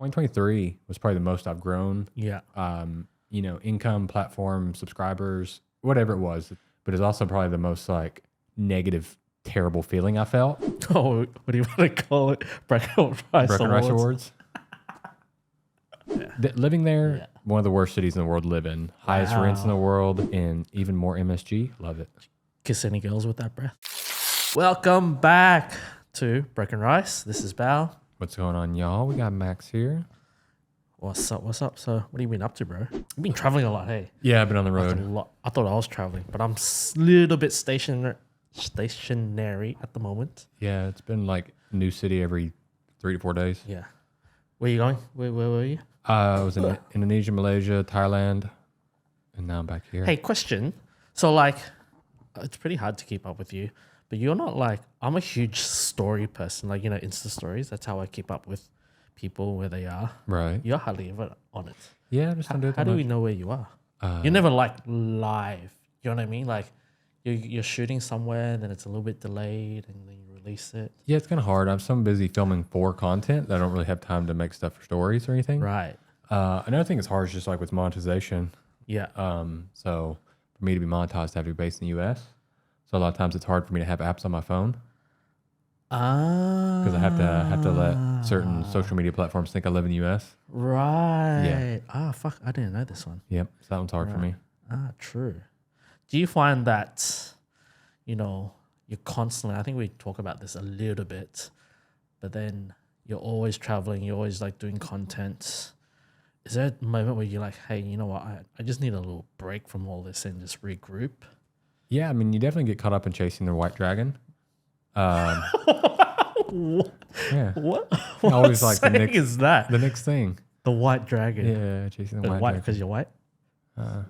2023 was probably the most I've grown. Yeah. Income, platform, subscribers, whatever it was. But it's also probably the most like negative, terrible feeling I felt. Oh, what do you want to call it? Bracken Rice Awards. Living there, Yeah. one of the worst cities in the world to live in. Highest rents in the world, and even more MSG. Love it. Kiss any girls with that breath. Welcome back to Bracken Rice. This is Bao. What's going on, y'all? We got Max here. What's up? What's up? So, what have you been up to, bro? You've been traveling a lot, hey? Yeah, I've been on the A road. lot. I thought I was traveling, but I'm a little bit stationary at the moment. Yeah, it's been like new city every 3 to 4 days. Yeah. Where you going? Where were you? I was in Indonesia, Malaysia, Thailand, and now I'm back here. Hey, question. So, like, it's pretty hard to keep up with you, but you're not like, I'm a huge story person, like, Insta stories. That's how I keep up with people where they are. Right. You're hardly ever on it. Yeah, I just don't do it How that do we much. know where you are? You're never like live. You know what I mean? Like, you're shooting somewhere, and then it's a little bit delayed, and then you release it. Yeah, it's kind of hard. I'm so busy filming for content that I don't really have time to make stuff for stories or anything. Right. Another thing that's hard is just like with monetization. Yeah. So for me to be monetized, I have to be based in the US. So a lot of times it's hard for me to have apps on my phone because I have to let certain social media platforms think I live in the US. Right. Yeah. Ah, fuck. I didn't know this one. Yep. So that one's hard for me. Ah, true. Do you find that, you're constantly, I think we talk about this a little bit, but then you're always traveling, you're always like doing content. Is there a moment where you're like, hey, you know what? I just need a little break from all this and just regroup? Yeah, I mean, you definitely get caught up in chasing the white dragon. Yeah. What? Always What like the saying next- is that? The next thing. The white dragon. Yeah, chasing the white White dragon. because you're white? No.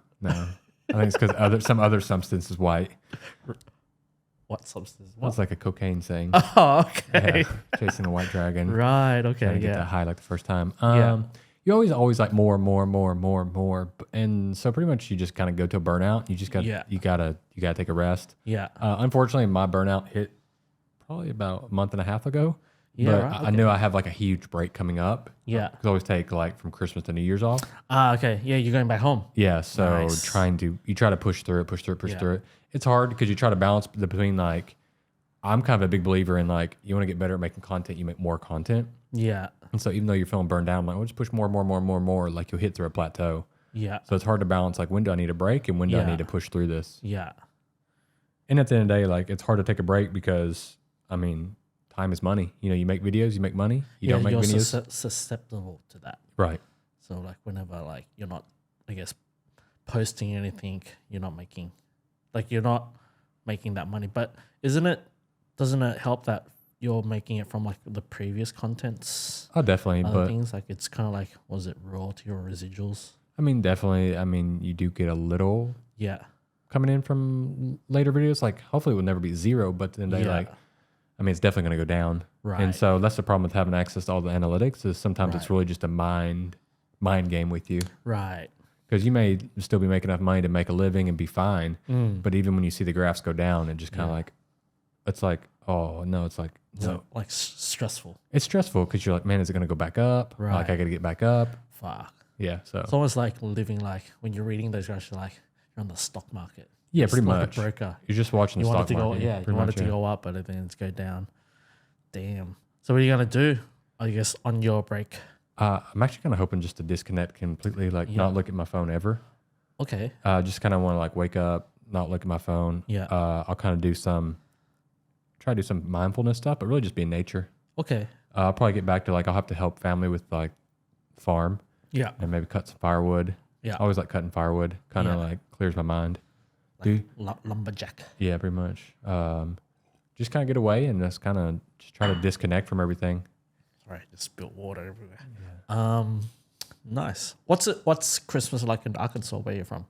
I think it's because some other substance is white. What substance? Well, it's like a cocaine saying. Oh, okay. Yeah, chasing the white dragon. Right, Trying okay, to get that yeah. high like the first time. Yeah. You always like more, and so pretty much you just kind of go to a burnout. You just got Yeah. you gotta take a rest. Yeah. Unfortunately, my burnout hit probably about a month and a half ago. Yeah, but right, I knew I have like a huge break coming up. Yeah. Because I always take like from Christmas to New Year's off. Ah, okay. Yeah, you're going back home. Yeah, so Nice. you try to push through it. Yeah. It's hard because you try to balance between like, I'm kind of a big believer in like, you want to get better at making content, you make more content. Yeah. And so even though you're feeling burned down, I'm like, well, just push more, like you'll hit through a plateau. Yeah. So it's hard to balance like when do I need a break and when do I Yeah. need to push through this? Yeah. And at the end of the day, like it's hard to take a break because I mean, time is money. You make videos, you make money. You don't make you're videos. susceptible to that. Right. So like whenever like you're not, I guess, posting anything, you're not making that money. But doesn't it help that you're making it from like the previous contents? Oh, definitely. Other But things like it's kind of like, was it royalty or residuals? I mean, definitely. I mean, you do get a little Yeah. coming in from later videos. Like hopefully it will never be zero, but then they Yeah. like, I mean, it's definitely going to go down. Right. And so that's the problem with having access to all the analytics is sometimes it's Right. really just a mind game with you. Right. Because you may still be making enough money to make a living and be fine. Mm. But even when you see the graphs go down, it just kind of Yeah. like, it's like, oh, no, it's like, no. So like stressful. It's stressful because you're like, man, is it going to go back up? Right. Like, I got to get back up. Fuck. Yeah. So, It's almost like living like when you're reading those graphs, you're like you're on the stock market. yeah, It's pretty like much. a broker. You're just watching You the want stock it to market. go, yeah. pretty You want much, it to yeah. go up, but then it's go down. Damn. So what are you gonna do? I guess on your break. I'm actually kind of hoping just to disconnect completely, like Yeah. not look at my phone ever. Okay. Just kind of want to like wake up, not look at my phone. Yeah. I'll kind of try to do some mindfulness stuff, but really just be in nature. Okay. I'll probably get back to like, I'll have to help family with like farm Yeah. and maybe cut some firewood. Yeah. I always like cutting firewood, kind of Yeah. like clears my mind. Like lumberjack. Yeah, pretty much. Just kind of get away and just kind of just try to disconnect from everything. Sorry, just spilled water everywhere. Nice. What's Christmas like in Arkansas where you're from?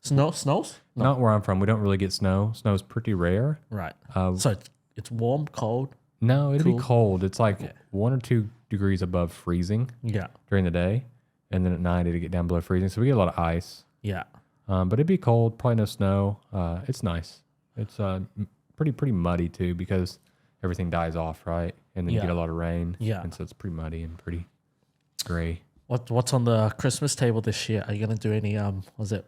Snows? No. Not where I'm from. We don't really get snow. Snow's pretty rare. Right. So it's warm, cold. No, it'll Cool. be cold. It's like Okay. 1 or 2 degrees above freezing Yeah. during the day. And then at night, it'll get down below freezing. So we get a lot of ice. Yeah. But it'd be cold, probably no snow. It's nice. It's pretty muddy too because everything dies off, right? And then you Yeah. get a lot of rain. Yeah. And so it's pretty muddy and pretty. Gray. What's on the Christmas table this year? Are you gonna do any was it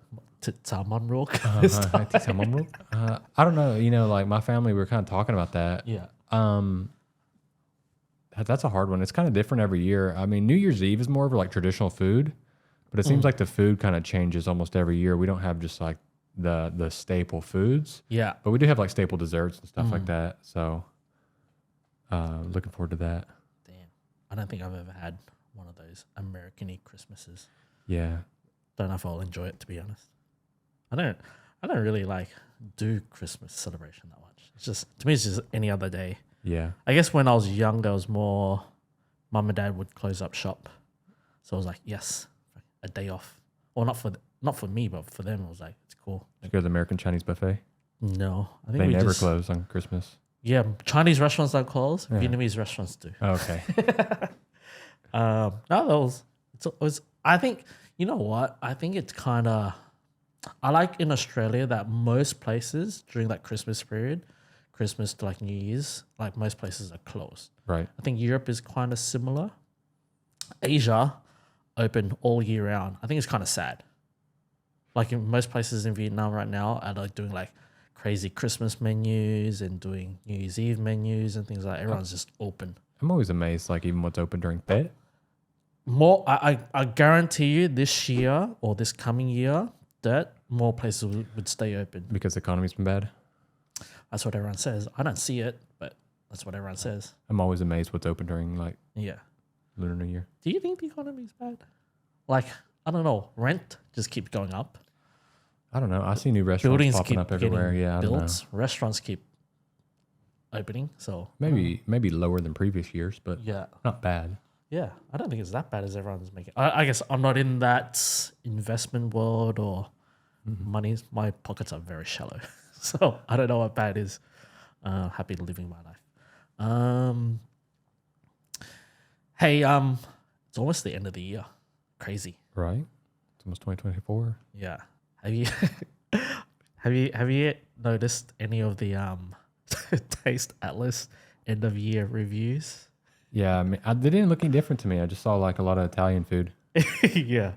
salmon roll this time? I don't know. You know, like my family, we were kind of talking about that. Yeah. That's a hard one. It's kind of different every year. I mean, New Year's Eve is more of like traditional food, but it seems like the food kind of changes almost every year. We don't have just like the staple foods, Yeah. but we do have like staple desserts and stuff like that. So, looking forward to that. Damn. I don't think I've ever had one of those American-y Christmases. Yeah. Don't know if I'll enjoy it, to be honest. I don't really like do Christmas celebration that much. It's just, to me, it's just any other day. Yeah. I guess when I was young, there was more. Mum and dad would close up shop, so I was like, yes, a day off. Or not for me, but for them, it was like, it's cool. Did you go to the American Chinese buffet? No, I think They we never just, close on Christmas. Yeah, Chinese restaurants don't close. Yeah. Vietnamese restaurants do. Oh, okay. No, that was it was. I think you know what? I think it's kind of. I like in Australia that most places during that Christmas period, Christmas to like New Year's, like most places are closed. Right. I think Europe is kind of similar. Asia, open all year round. I think it's kind of sad. Like in most places in Vietnam right now are like doing like crazy Christmas menus and doing New Year's Eve menus and things like that. Everyone's just open. I'm always amazed, like even what's open during Tet. More, I guarantee you this year or this coming year that more places would stay open. Because the economy's been bad. That's what everyone says. I don't see it, but that's what everyone says. I'm always amazed what's open during like Yeah. Lunar New Year. Do you think the economy's bad? Like, I don't know. Rent just keeps going up. I don't know. I see new restaurants Buildings popping keep up everywhere. getting Yeah, I don't know. built. Restaurants keep opening. So Maybe lower than previous years, but yeah, not bad. yeah. I don't think it's that bad as everyone's making. I guess I'm not in that investment world or money. My pockets are very shallow, so I don't know what bad is. Happy living my life. Hey, it's almost the end of the year. Crazy. Right? It's almost 2024. Yeah. Have you have you noticed any of the Taste Atlas end of year reviews? Yeah, I mean, they didn't look any different to me. I just saw like a lot of Italian food. Yeah.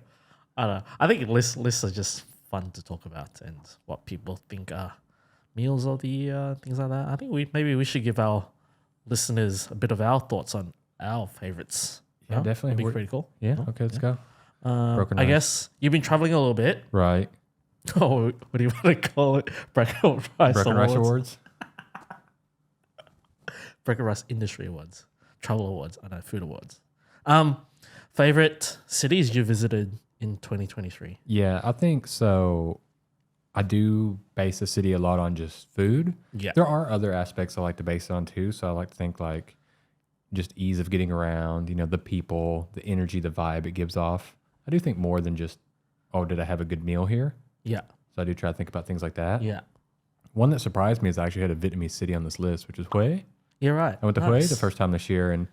I don't know. I think lists are just fun to talk about and what people think are meals of the year, things like that. I think maybe we should give our listeners a bit of our thoughts on our favorites. Yeah, definitely. It'd be pretty cool. Yeah, okay, let's go. Broken I Rice. guess you've been traveling a little bit. Right. Oh, what do you want to call it? Broken Rice Broken Rice Awards. Awards. Broken Rice Industry Awards. Travel Awards. I know, Food Awards. Favorite cities you visited in 2023? Yeah, I think so. I do base the city a lot on just food. Yeah. There are other aspects I like to base it on too. So I like to think like just ease of getting around, you know, the people, the energy, the vibe it gives off. I do think more than just, oh, did I have a good meal here? Yeah. So I do try to think about things like that. Yeah. One that surprised me is I actually had a Vietnamese city on this list, which is Hue. You're right. I went to Hue the first time this year, and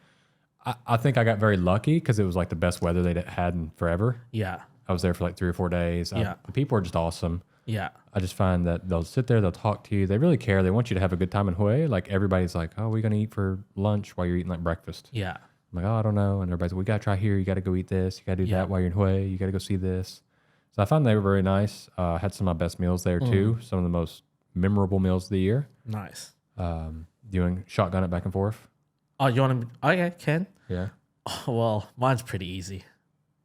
I think I got very lucky because it was like the best weather they'd had in forever. Yeah. I was there for like 3 or 4 days. Yeah. The people are just awesome. Yeah. I just find that they'll sit there, they'll talk to you. They really care. They want you to have a good time in Hue. Like everybody's like, oh, we're going to eat for lunch while you're eating like breakfast. Yeah. I'm like, oh, I don't know. And everybody's like, we got to try here. You got to go eat this. You got to do Yeah. that while you're in Hue. You got to go see this. So I found they were very nice. Had some of my best meals there too. Some of the most memorable meals of the year. Nice. Doing shotgun it back and forth. Oh, you want to? Okay, Ken. Yeah. Well, mine's pretty easy.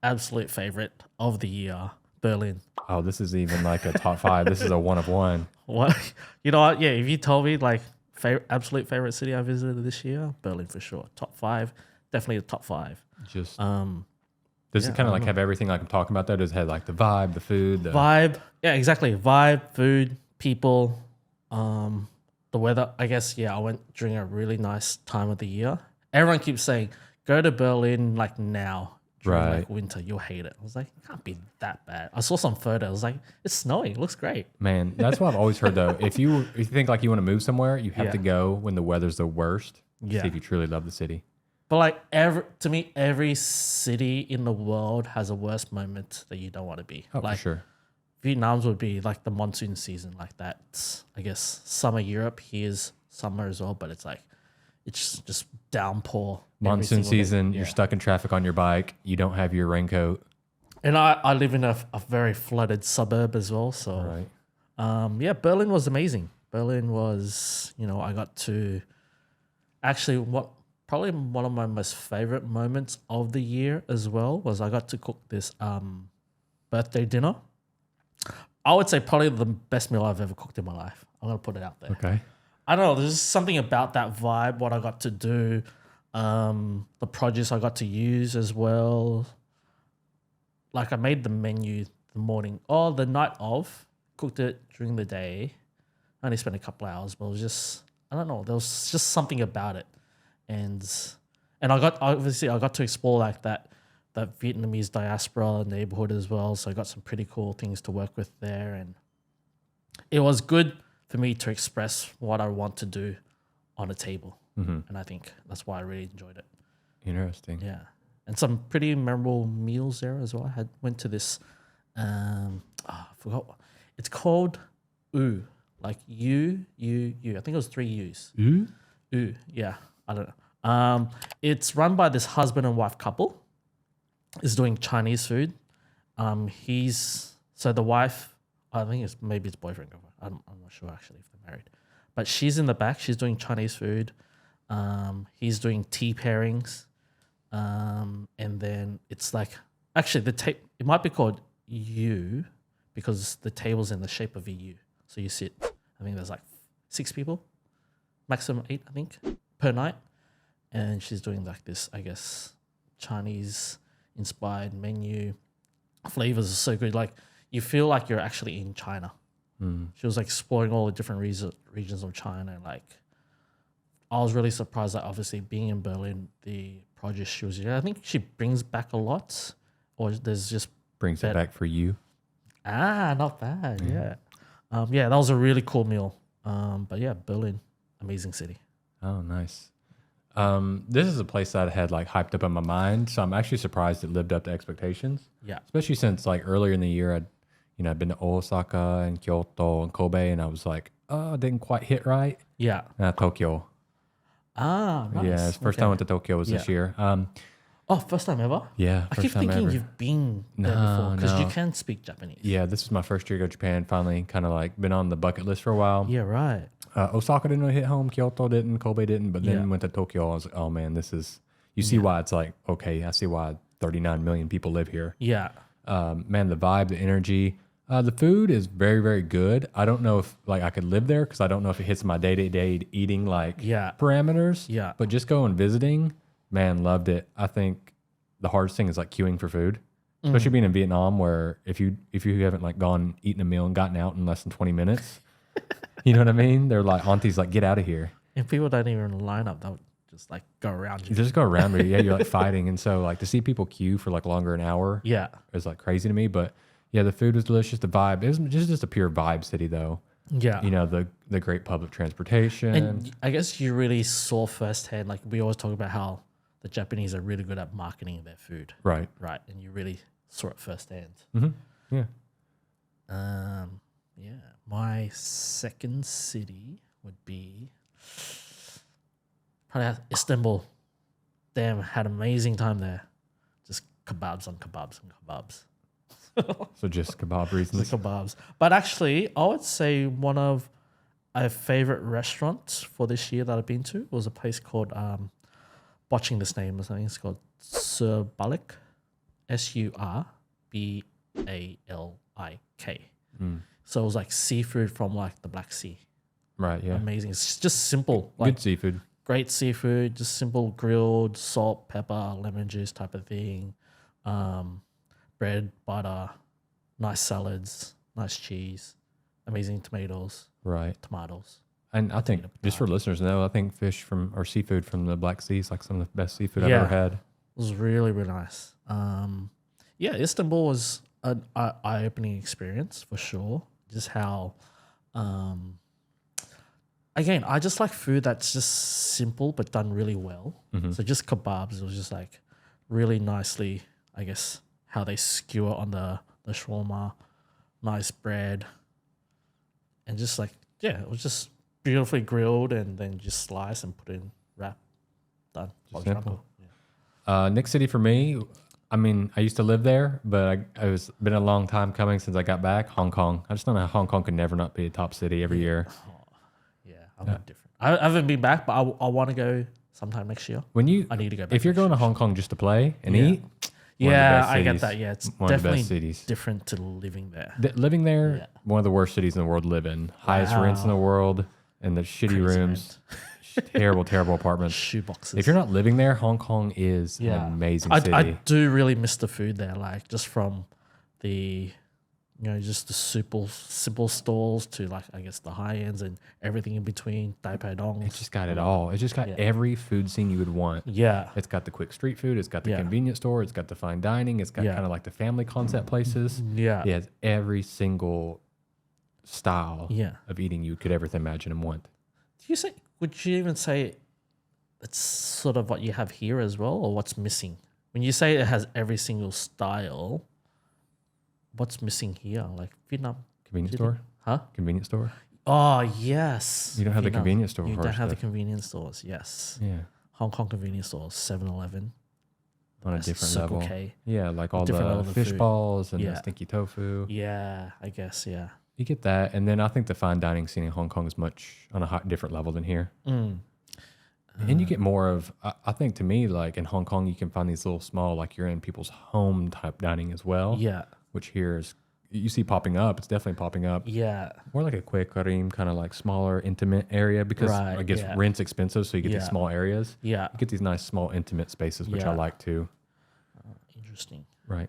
Absolute favorite of the year, Berlin. Oh, this is even like a top 5. This is a 1 of 1. What? You know what? Yeah, if you told me like absolute favorite city I visited this year, Berlin for sure. Top 5, definitely the top 5. Just yeah, does it kind of like have everything like I'm talking about though? Does it have like the vibe, the food, the Vibe? Yeah, exactly. Vibe, food, people, the weather. I guess I went during a really nice time of the year. Everyone keeps saying go to Berlin like now during like Right. winter. You'll hate it. I was like, it can't be that bad. I saw some photos. I was like, it's snowing. It looks great. Man, that's what I've always heard though. If you think like you want to move somewhere, you have Yeah. to go when the weather's the worst. To Yeah. See if you truly love the city. But like every city in the world has a worst moment that you don't want to be. Oh, Like for sure. Vietnam's would be like the monsoon season, like that. I guess summer Europe, here's summer as well, but it's like it's just downpour. every Monsoon single day. season, Yeah. you're stuck in traffic on your bike. You don't have your raincoat. And I live in a very flooded suburb as well. So, Right. yeah, Berlin was amazing. Berlin was, I got to actually probably one of my most favorite moments of the year as well was I got to cook this birthday dinner. I would say probably the best meal I've ever cooked in my life. I'm going to put it out there. Okay. I don't know. There's something about that vibe, what I got to do, the produce I got to use as well. Like I made the menu the night of, cooked it during the day. I only spent a couple hours, but it was just, I don't know. There was just something about it. And I got to explore like that Vietnamese diaspora neighborhood as well. So I got some pretty cool things to work with there. And it was good for me to express what I want to do on a table. And I think that's why I really enjoyed it. Interesting. Yeah. And some pretty memorable meals there as well. I went to this, I forgot. It's called U, like U. I think it was 3 U's. Ooh. U, yeah. I don't know. It's run by this husband and wife couple. Is doing Chinese food. The wife, I think it's maybe his boyfriend. I'm not sure actually if they're married, but she's in the back. She's doing Chinese food. He's doing tea pairings. And then it's like actually it might be called U because the table's in the shape of a U. So you sit. I think there's like 6 people, maximum 8, I think, per night. And she's doing like this, I guess, Chinese inspired menu. Flavors are so good. Like you feel like you're actually in China. She was like exploring all the different regions of China. And like I was really surprised that obviously being in Berlin, the produce she was, I think she brings back a lot, or there's just Brings it back for you. not bad. Yeah. That was a really cool meal. But yeah, Berlin, amazing city. Oh, nice. This is a place that I had like hyped up in my mind, so I'm actually surprised it lived up to expectations. Yeah. Especially since like earlier in the year, I'd been to Osaka and Kyoto and Kobe, and I was like, oh, it didn't quite hit right. Yeah. Tokyo. Nice. Yeah, it's the first time I went to Tokyo was this year. First time ever? Yeah, I first keep time thinking ever. you've been there before because you can speak Japanese. Yeah, this is my first year to go to Japan. Finally, kind of like been on the bucket list for a while. Yeah, right. Osaka didn't really hit home. Kyoto didn't. Kobe didn't. But then went to Tokyo. I was like, oh man, this is. You see why it's like okay. I see why 39 million people live here. Yeah. Man, the vibe, the energy, the food is very, very good. I don't know if like I could live there because I don't know if it hits my day-to-day eating like parameters. Yeah. But just going visiting, man, loved it. I think the hardest thing is like queuing for food, especially being in Vietnam, where if you haven't like gone eaten a meal and gotten out in less than 20 minutes, you know what I mean? They're like aunties like get out of here. And people don't even line up; they'll just like go around you. You just go around me. Yeah, you're like fighting, and so like to see people queue for like longer an hour. Yeah. Is like crazy to me, but yeah, the food was delicious. The vibe, it was just a pure vibe city though. Yeah. You know, the great public transportation. And I guess you really saw firsthand, like we always talk about how the Japanese are really good at marketing their food. Right. Right. And you really saw it firsthand. Yeah. Yeah. My second city would be probably Istanbul. Damn, had an amazing time there. Just kebabs on kebabs and kebabs. So just kebab The reasons. kebabs. But actually, I would say one of my favorite restaurants for this year that I've been to was a place called, botching this name or something, it's called Surbalik, Surballik. So it was like seafood from like the Black Sea. Right, yeah. Amazing. It's just simple. Like Good seafood. great seafood, just simple grilled, salt, pepper, lemon juice type of thing. Bread, butter, nice salads, nice cheese, amazing tomatoes. Right. And I think just for listeners to know, I think fish from or seafood from the Black Sea is like some of the best seafood I've ever had. It was really, really nice. Istanbul was an eye-opening experience for sure. Just how, again, I just like food that's just simple but done really well. So just kebabs, it was just like really nicely, I guess, how they skewer on the shawarma, nice bread, and just like, it was just beautifully grilled and then just slice and put in wrap. Done. For simple. example. Yeah. Next city for me, I mean, I used to live there, but it was been a long time coming since I got back. Hong Kong. I just don't know how Hong Kong could never not be a top city every year. Yeah, I'm different. I haven't been back, but I want to go sometime next year. When you, I need to go back. if you're going to Hong Kong just to play and Yeah. eat, one of the Yeah, best I get cities. that. Yeah, it's One of the definitely best cities. different to living there. Living there, Yeah. one of the worst cities in the world to live in. Highest rents in the world, and the shitty Crazy rooms, terrible, terrible apartments. Shoe boxes. If you're not living there, Hong Kong is an amazing city. I do really miss the food there, like just from the, just the simple stalls to like I guess the high ends and everything in between. Dai Pai Dong. It's just got it all. It's just got every food scene you would want. Yeah, It's got the quick street food. It's got the Yeah. convenience store. It's got the fine dining. It's got Yeah. kind of like the family concept places. yeah, It has every single style yeah. of eating you could ever imagine and want. Would you even say it's sort of what you have here as well, or what's missing? When you say it has every single style, what's missing here? Like Vietnam, Convenience store? huh? Convenience store? Oh yes. You don't have the Vietnam. convenience store You for don't our have the stuff. convenience stores. Yes, Yeah. Hong Kong convenience stores, 7-Eleven. On a That's different Circle level. K. Yeah, like all Different the level of fish food. balls and Yeah. the stinky tofu. Yeah, I guess. Yeah. You get that. And then I think the fine dining scene in Hong Kong is much on a different level than here. Mm. And you get more of, I think to me, like in Hong Kong, you can find these little small, like you're in people's home type dining as well. Yeah. Which here is, you see popping up. It's definitely popping up. Yeah. More like a quick karim, kind of like smaller, intimate area because Right, I guess yeah. rent's expensive. So you get these Yeah. small areas. Yeah. You get these nice, small, intimate spaces, which I Yeah. like too. Interesting. Right.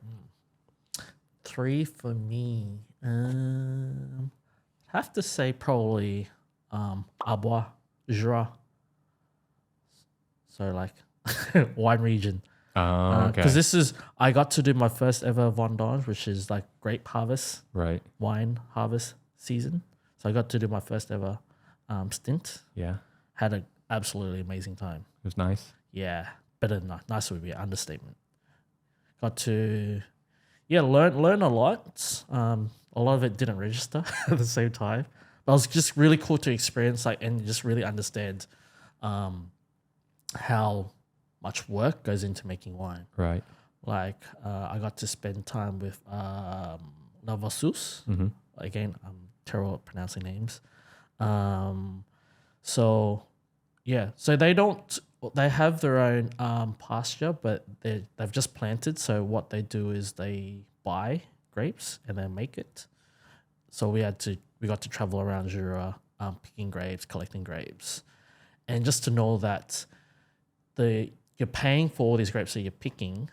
3 for me. Have to say probably Arbois, Jura. So like wine region. Okay. Because I got to do my first ever vendange, which is like grape harvest, Right. wine harvest season. So I got to do my first ever stint. Yeah. Had an absolutely amazing time. It was nice. Yeah, better than nice would be an understatement. Got to, learn a lot. A lot of it didn't register at the same time, but it was just really cool to experience, like, and just really understand, how much work goes into making wine. Right. Like, I got to spend time with Lavassus. Mm-hmm. Again, I'm terrible at pronouncing names. So they have their own pasture, but they've just planted. So what they do is they buy grapes and then make it. So we got to travel around Jura, picking grapes, collecting grapes, and just to know that you're paying for all these grapes that you're picking,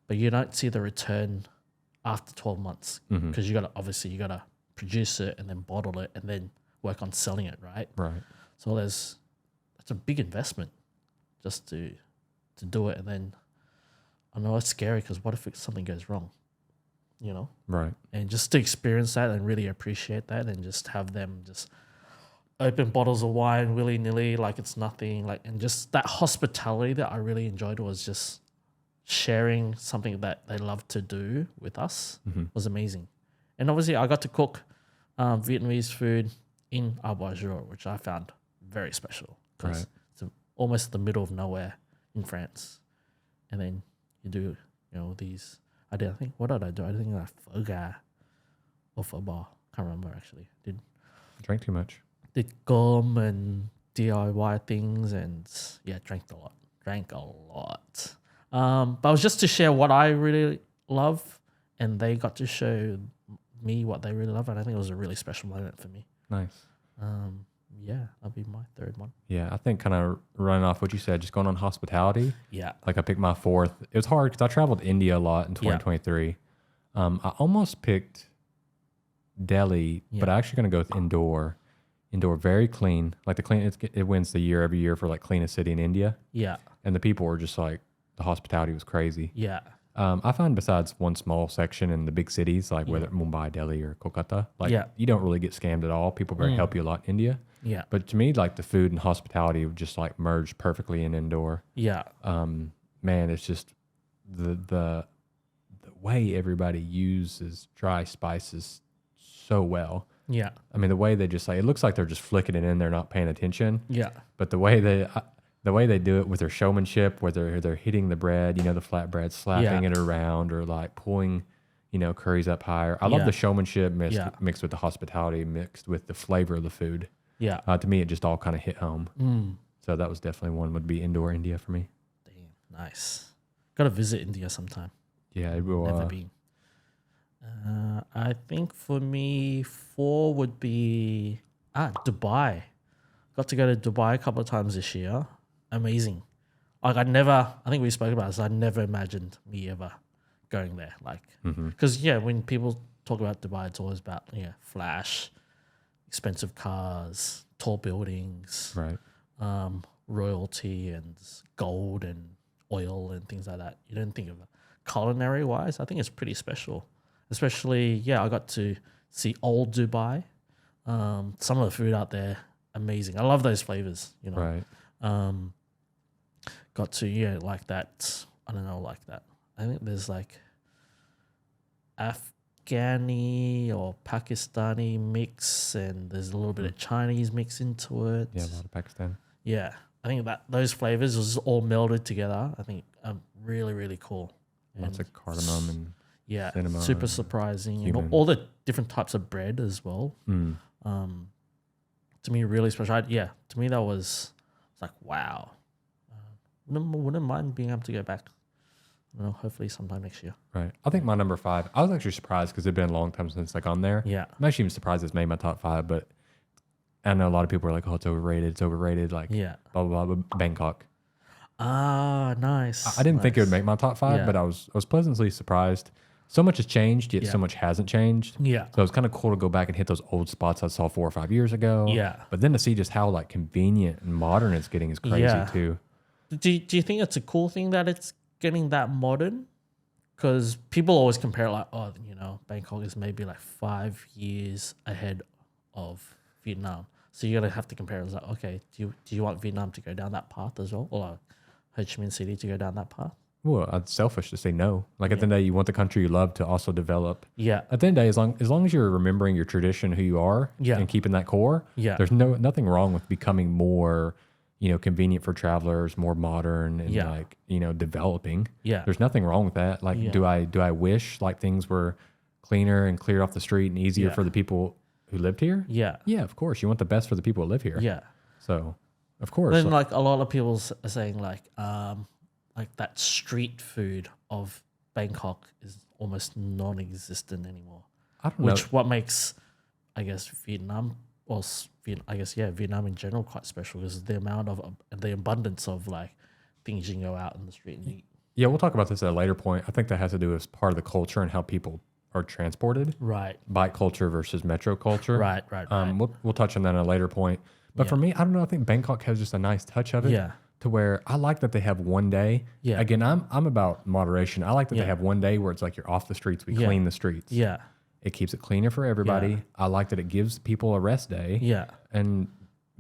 but you don't see the return after 12 months because you gotta produce it and then bottle it and then work on selling it, right? Right. So that's a big investment just to do it, and then I know it's scary because what if something goes wrong, Right. and just to experience that and really appreciate that and just have them just open bottles of wine willy-nilly like it's nothing, like, and just that hospitality that I really enjoyed was just sharing something that they love to do with us was amazing. And obviously I got to cook Vietnamese food in Arbois, which I found very special because Right. it's almost the middle of nowhere in France. And then you do, these. What did I do? I think like pho gà or pho bar. Can't remember actually. Drank too much. Did gum and DIY things, and drank a lot. But it was just to share what I really love, and they got to show me what they really love, and I think it was a really special moment for me. Nice. That'll be my third one. Yeah. I think kind of running off what you said, just going on hospitality. Yeah. Like I picked my fourth. It was hard because I traveled to India a lot in 2023. I almost picked Delhi, but I'm actually going to go with Indore. Indore, very clean. Like it wins the year every year for like cleanest city in India. Yeah. And the people were just like, the hospitality was crazy. Yeah. I find besides one small section in the big cities, like whether Mumbai, Delhi, or Kolkata, like you don't really get scammed at all. People very help you a lot in India. Yeah. But to me, like the food and hospitality would just like merged perfectly in Indore. Yeah. Man, it's just the way everybody uses dry spices so well. Yeah. I mean, the way they just like, it looks like they're just flicking it in there, not paying attention. Yeah. But the way the way they do it with their showmanship, where they're hitting the bread, the flatbread, slapping Yeah. it around, or like pulling, curries up higher. I love Yeah. the showmanship mixed, Yeah. mixed with the hospitality, mixed with the flavor of the food. Yeah. To me, it just all kind of hit home. Mm. So that was definitely one would be indoor India for me. Damn, nice. Got to visit India sometime. Yeah, it will. Never been. I think for me, 4 would be Dubai. Got to go to Dubai a couple of times this year. Amazing. Like I think we spoke about this. I never imagined me ever going there. Like, because when people talk about Dubai, it's always about flash, expensive cars, tall buildings, Right. royalty and gold and oil and things like that. You don't think of it. Culinary wise, I think it's pretty special. Especially, I got to see old Dubai. Some of the food out there, amazing. I love those flavors, Right. Got to, like that. I don't know, like that. I think there's like Afghani or Pakistani mix, and there's a little bit of Chinese mix into it. Yeah, a lot of Pakistan. Yeah, I think that those flavors was all melded together. I think really, really cool. Lots And of cardamom and cinnamon super and surprising. And cumin. all the different types of bread as well. To me, really special. To me, that was like, wow. Wouldn't mind being able to go back. Hopefully sometime next year. right. I think my number 5. I was actually surprised because it'd been a long time since I've gone there. Yeah. I'm actually even surprised it's made my top 5, but I know a lot of people are like, "Oh, it's overrated. It's overrated." Like, Yeah. blah blah blah. But Bangkok. Ah, nice. I didn't think it would nice. make my top 5, Yeah. but I was pleasantly surprised. So much has changed, yet Yeah. so much hasn't changed. Yeah. So it's kind of cool to go back and hit those old spots I saw 4 or 5 years ago. Yeah. But then to see just how like convenient and modern it's getting is crazy Yeah. too. Do you think it's a cool thing that it's getting that modern? Because people always compare like, Bangkok is maybe like 5 years ahead of Vietnam. So you're gonna have to compare. It's like, okay, do you want Vietnam to go down that path as well, or like Ho Chi Minh City to go down that path? Well, it's selfish to say no. Like at the end of the day, you want the country you love to also develop. Yeah, At the end of the day, as long as you're remembering your tradition, who you are, Yeah. and keeping that core, Yeah. there's nothing wrong with becoming more, convenient for travelers, more modern, and Yeah. like developing. yeah, There's nothing wrong with that. Like, Yeah. do I wish like things were cleaner and cleared off the street and easier Yeah. for the people who lived here? yeah, Yeah, of course. You want the best for the people who live here. yeah. So, of course. Then like a lot of people are saying like that street food of Bangkok is almost non-existent anymore. I don't know. What makes, I guess, Vietnam Vietnam in general quite special because the amount of the abundance of like things you can go out in the street and eat. Yeah, we'll talk about this at a later point. I think that has to do with part of the culture and how people are transported. Right, Bike culture versus metro culture. right. We'll touch on that at a later point. But for me, I don't know. I think Bangkok has just a nice touch of it. Yeah. To where I like that they have one day. Yeah. Again, I'm about moderation. I like that Yeah. they have one day where it's like you're off the streets. We Yeah. clean the streets. Yeah, It keeps it cleaner for everybody. Yeah. I like that it gives people a rest day. yeah. And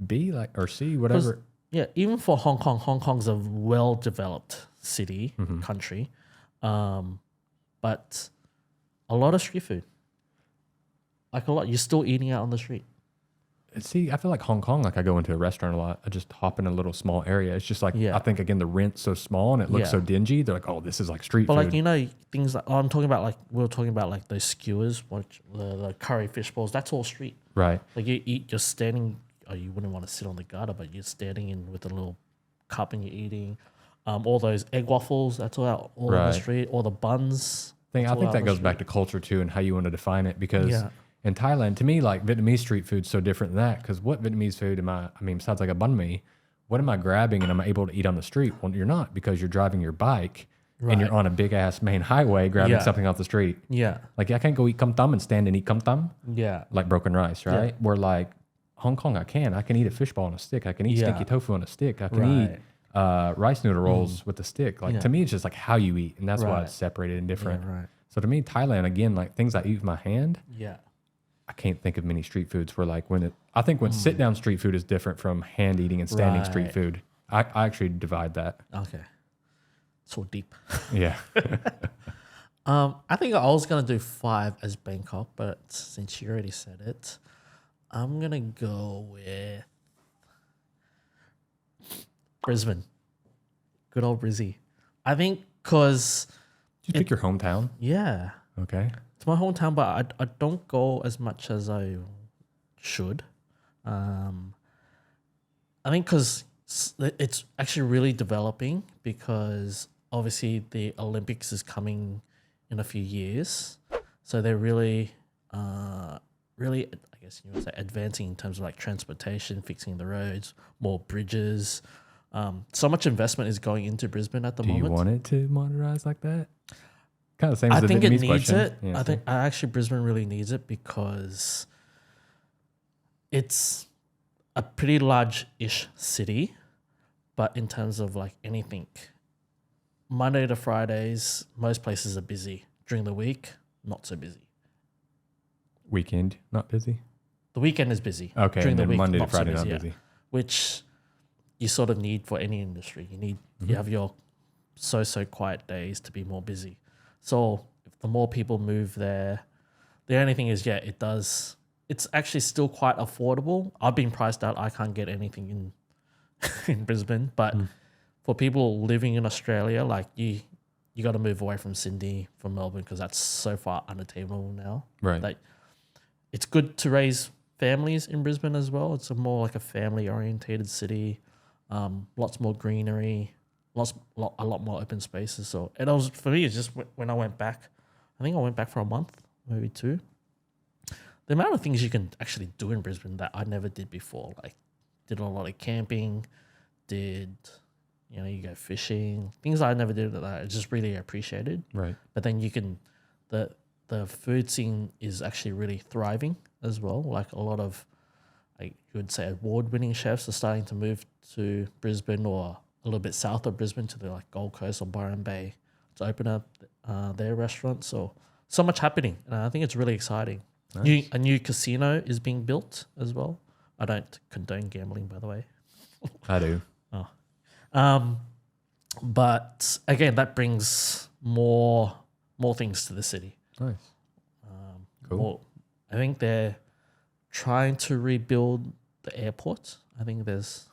B like or C whatever. Yeah, even for Hong Kong, Hong Kong's a well-developed city, Mm-hmm. country, but a lot of street food. Like a lot, you're still eating out on the street. See, I feel like Hong Kong, like I go into a restaurant a lot. I just hop in a little small area. It's just like, Yeah. I think, again, the rent's so small and it looks Yeah. so dingy. They're like, oh, this is like street But food. like things like I'm talking about, like we were talking about like those skewers, the curry fish balls. That's all street. Right. Like you're standing. Oh, you wouldn't want to sit on the gutter, but you're standing in with a little cup and you're eating. All those egg waffles. That's all out all on the Right. street. All the buns. I that's all think out that on the goes back to culture too and how you want to define it because Yeah. in Thailand, to me, like Vietnamese street food's so different than that because what Vietnamese food besides like a banh mi, what am I grabbing and am I able to eat on the street? Well, you're not because you're driving your bike and you're Right. on a big ass main highway grabbing Yeah. something off the street. Yeah. Like I can't go eat kum tam and stand and eat kum tam Yeah. like broken rice, right? Where like Hong Kong, I can eat a fishball on a stick. I can eat Yeah. stinky tofu on a stick. I can Right. eat rice noodle rolls with a stick. Like Yeah. to me, it's just like how you eat, and that's why Right. it's separated and different. Yeah, right. So to me, Thailand again, like things I eat with my hand, Yeah. I can't think of many street foods where like I think when sit down street food is different from hand eating and standing street Right. food. I actually divide that. Okay. So deep. Yeah. I think I was gonna do 5 as Bangkok, but since you already said it, I'm gonna go with Brisbane. Good old Brizzy. I think because, Did you pick your hometown? yeah, Okay. it's my hometown, but I don't go as much as I should. I think because it's actually really developing because obviously the Olympics is coming in a few years. So they're really, really, I guess you would say, advancing in terms of like transportation, fixing the roads, more bridges. So much investment is going into Brisbane at the Do you moment. want it to modernize like that? Kind of the same I as the think it Vietnamese needs question. it. Yeah, I think actually Brisbane really needs it because it's a pretty large-ish city, but in terms of like anything, Monday to Fridays, most places are busy. During the week, not so busy. weekend, not busy. The weekend is busy. Okay, During and the then week, Monday to not so Friday, not yeah. busy. Which you sort of need for any industry. You have your so quiet days to be more busy. So if the more people move there, the only thing is, it's actually still quite affordable. I've been priced out. I can't get anything in in Brisbane, but for people living in Australia, like you got to move away from Sydney, from Melbourne, because that's so far unattainable now. Right. Like it's good to raise families in Brisbane as well. It's a more like a family orientated city. Lots more greenery, a lot more open spaces. So and for me, it's just when I went back, I think I went back for a month, maybe 2. The amount of things you can actually do in Brisbane that I never did before, like did a lot of camping, you go fishing, things I never did that I just really appreciated. Right. But then the food scene is actually really thriving as well. Like a lot of, like you would say, award-winning chefs are starting to move to Brisbane or a little bit south of Brisbane to the like Gold Coast or Byron Bay to open up their restaurants. So much happening, and I think it's really exciting. Nice. A new casino is being built as well. I don't condone gambling, by the way. I do. But again, that brings more things to the city. Nice. Cool. More, I think they're trying to rebuild the airport. I think there's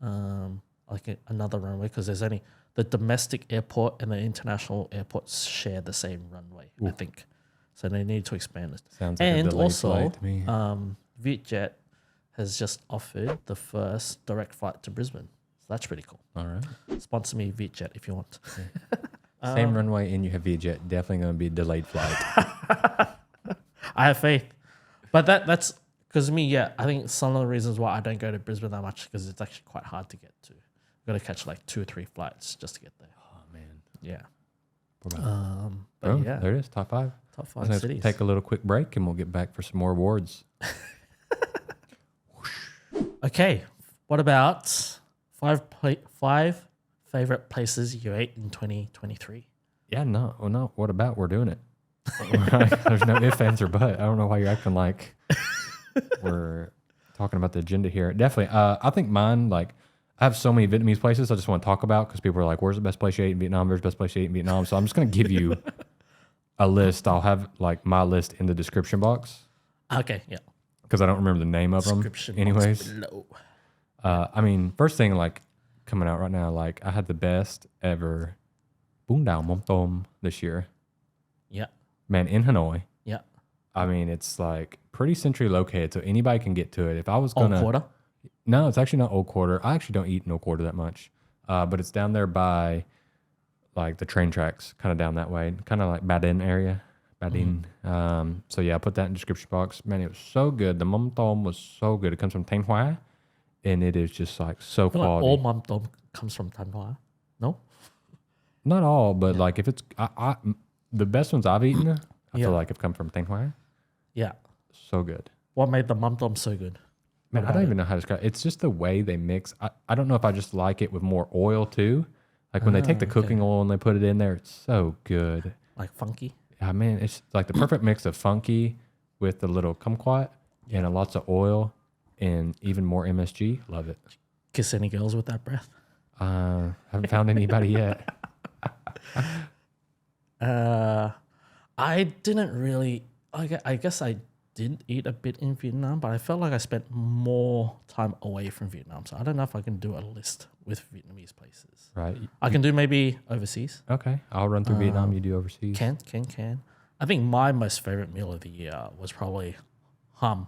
another runway because there's only the domestic airport and the international airports share the same runway. I think so. They need to expand it. Sounds like a And delayed also, flight to me. VietJet has just offered the first direct flight to Brisbane. So that's pretty cool. All right. Sponsor me, VietJet, if you want. Same runway and you have VietJet. Definitely going to be a delayed flight. I have faith. But that's because me, I think some of the reasons why I don't go to Brisbane that much because it's actually quite hard to get to. You've got to catch like 2 or 3 flights just to get there. Oh, man. Yeah. Oh, yeah. there it is. Top 5. Top 5 Let's cities. take a little quick break and we'll get back for some more awards. Okay. What about 5 favorite places you ate in 2023? Yeah, no. What about we're doing it? There's no ifs, ands, or but. I don't know why you're acting like we're talking about the agenda here. Definitely. I think mine, like, I have so many Vietnamese places I just want to talk about because people are like, where's the best place you ate in Vietnam? Where's the best place you ate in Vietnam? So I'm just going to give you a list. I'll have, like, my list in the description box Okay. Yeah. because I don't remember the name of them. Description box Anyways, below. I mean, first thing, like, coming out right now, like, I had the best ever Bún Đảo Mom Tom this year. Yeah. Man, in Hanoi. Yeah. I mean, it's like pretty centrally located, so anybody can get to it. If I was Old gonna, Quarter. no, it's actually not Old Quarter. I actually don't eat in Old Quarter that much, but it's down there by like the train tracks, kind of down that way, kind of like Badin area, Badin. So yeah, I put that in the description box. Man, it was so good. The mom tom was so good. It comes from Thanh Hoa, and it is just like so I feel like quality. all mom tom comes from Thanh Hoa. No. Not all, but like if it's the best ones I've eaten, I Yeah. feel like have come from Thanh Hoa. Yeah. So good. What made the mom tom so good? Man, What I don't about even know how to describe it. It's just the way they mix. I don't know if I just like it with more oil too. Like when they take the cooking oil and they put it in there, it's so good. Like funky. Yeah, man, it's like the perfect mix of funky with the little kumquat and lots of oil and even more MSG. Love it. Kiss any girls with that breath? Haven't found anybody yet. I didn't really. I guess I did eat a bit in Vietnam, but I felt like I spent more time away from Vietnam. So I don't know if I can do a list with Vietnamese places. Right. I can do maybe overseas. Okay. I'll run through Vietnam. You do overseas. Can. I think my most favorite meal of the year was probably hum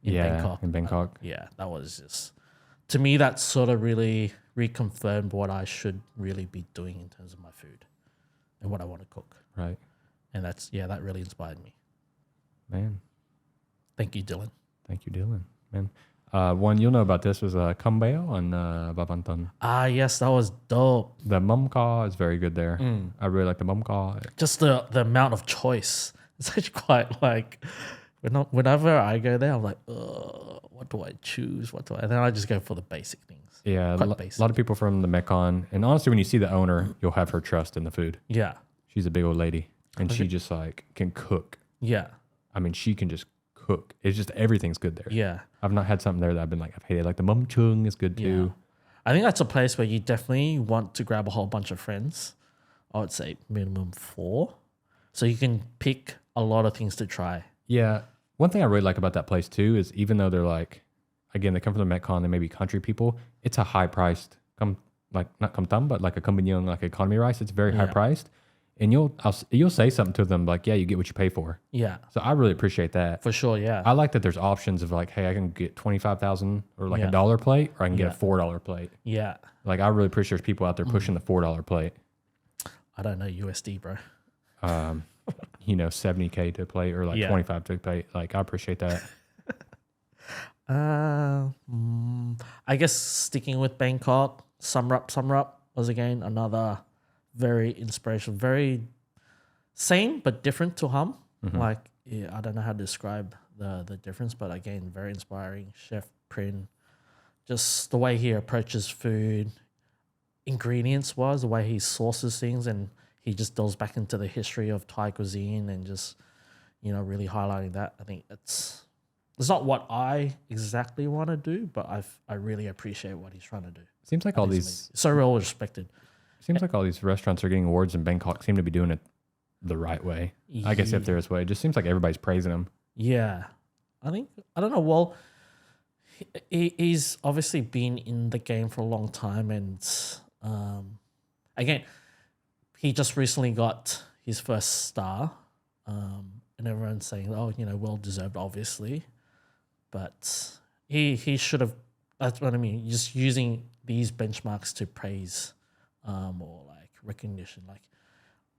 in Bangkok. In Bangkok. Yeah, that was just, to me, that sort of really reconfirmed what I should really be doing in terms of my food and what I want to cook. Right. And that really inspired me. Man. Thank you, Dylan. Thank you, Dylan. Man. One you'll know about this was Kham Bao on Babantan. Ah, yes, that was dope. The mum ka is very good there. I really like the mum ka. Just the amount of choice. It's actually quite like, whenever I go there, I'm like, what do I choose? And then I just go for the basic things. Yeah, Quite a basic. lot of people from the Mekong. And honestly, when you see the owner, you'll have her trust in the food. Yeah. She's a big old lady. And she just can cook. Yeah. I mean, she can just cook. It's just everything's good there. Yeah. I've not had something there that I've been like, I've hated. Like the mum chung is good too. I think that's a place where you definitely want to grab a whole bunch of friends. I would say minimum 4. So you can pick a lot of things to try. Yeah. One thing I really like about that place too is even though they're like, again, they come from the Mekong, they may be country people, it's a high priced, not kam tam, but like a kambinyong, like economy rice. It's very high priced. And you'll say something to them like, yeah, you get what you pay for. Yeah. So I really appreciate that. For sure, yeah. I like that there's options of like, hey, I can get 25,000 or like $1 plate, or I can get a $4 plate. Yeah. Like I really appreciate there's people out there pushing the $4 plate. I don't know USD, bro. 70K to plate or like 25 to plate. Like I appreciate that. I guess sticking with Bangkok, Samrup was again another very inspirational, very same but different to Hum. Like, I don't know how to describe the difference, but again, very inspiring. Chef Prin, just the way he approaches food, ingredients wise, the way he sources things, and he just delves back into the history of Thai cuisine and just, really highlighting that. I think it's not what I exactly want to do, but I really appreciate what he's trying to do. Seems like all these so well respected. Seems like all these restaurants are getting awards in Bangkok seem to be doing it the right way. I guess if there's way, it just seems like everybody's praising them. Yeah. I don't know. Well, he's obviously been in the game for a long time. And again, he just recently got his first star. And everyone's saying, oh, well deserved, obviously. But he should have, that's what I mean, just using these benchmarks to praise or like recognition. Like,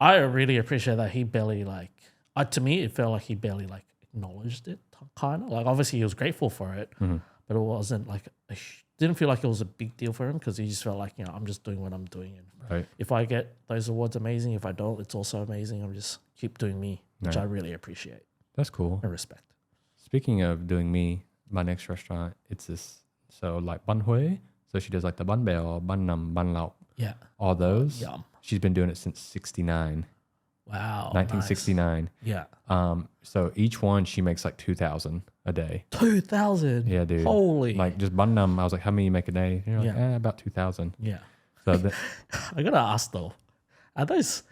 I really appreciate that he barely to me it felt like he barely acknowledged it, kind of. Like, obviously he was grateful for it, but it wasn't like didn't feel like it was a big deal for him, because he just felt like, I'm just doing what I'm doing, and Right. if I get those awards, amazing. If I don't, it's also amazing. I'm just keep doing me, which I really appreciate That's cool. and respect. Speaking of doing me, my next restaurant, it's this, so like Ban Hui. So she does like the Ban Bao, Ban Nam, Ban Lao, Yeah. all those. Yum. She's been doing it since 69, Wow. 1969. Nice. Yeah. So each one she makes like 2,000 a day. 2,000. Yeah, dude. Holy. Like just Ban Nam, I was like, how many you make a day? And you're like, Yeah. about 2,000. Yeah. So I gotta ask though, are those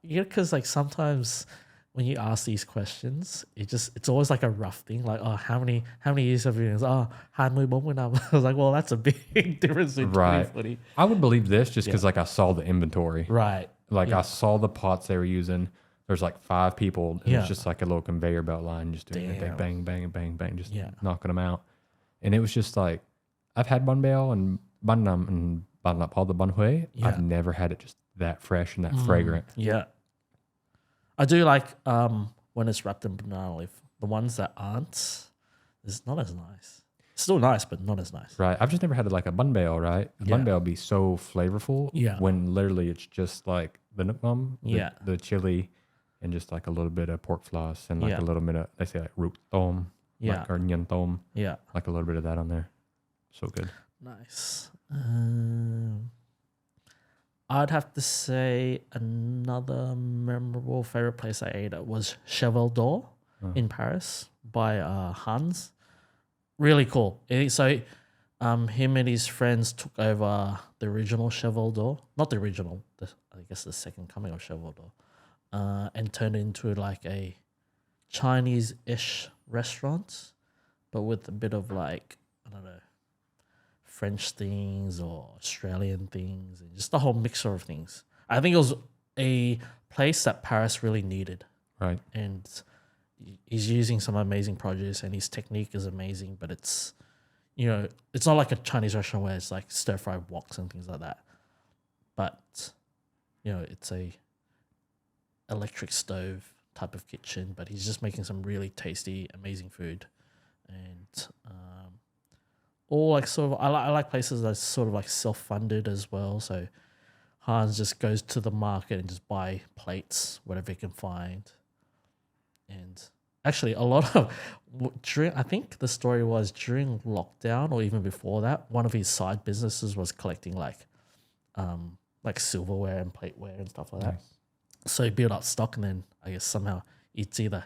because like sometimes when you ask these questions, it's always like a rough thing. Like, oh, how many years have you been? Oh, 24 năm. I was like, well, that's a big difference between Right. 20. I would believe this just because like I saw the inventory. Right. Like I saw the pots they were using. There's like 5 people. And Yeah. it's just like a little conveyor belt line, just doing it, Damn. bang, bang, bang, bang, just Yeah. knocking them out. And it was just like, I've had Ban Bao and Ban Nam and Ban Lap, all the Ban Hui. Yeah. I've never had it just that fresh and that fragrant. Yeah. I do like when it's wrapped in banana leaf. The ones that aren't, it's not as nice. Still nice, but not as nice. Right. I've just never had like a Ban Bao, right? A Ban Bao be so flavorful. Yeah. When literally it's just like the nuc mam, Yeah. the chili, and just like a little bit of pork floss and like Yeah. a little bit of, they say like root tom, Yeah. like, or nyan tom, Yeah. like a little bit of that on there. So good. Nice. I'd have to say another memorable favorite place I ate at was Cheval d'Or in Paris by Hans. Really cool. So him and his friends took over the original Cheval d'Or, not the original, I guess the second coming of Cheval d'Or, and turned it into like a Chinese-ish restaurant, but with a bit of like, I don't know, French things or Australian things, and just a whole mixture of things. I think it was a place that Paris really needed, Right. and he's using some amazing produce, and his technique is amazing. But it's, it's not like a Chinese restaurant where it's like stir fried woks and things like that. But it's a electric stove type of kitchen, but he's just making some really tasty, amazing food, and all like sort of I like places that are sort of like self-funded as well. So Hans just goes to the market and just buy plates, whatever he can find. And actually, a lot of I think the story was during lockdown or even before that, one of his side businesses was collecting like silverware and plateware and stuff like that. So he built up stock, and then I guess somehow it's either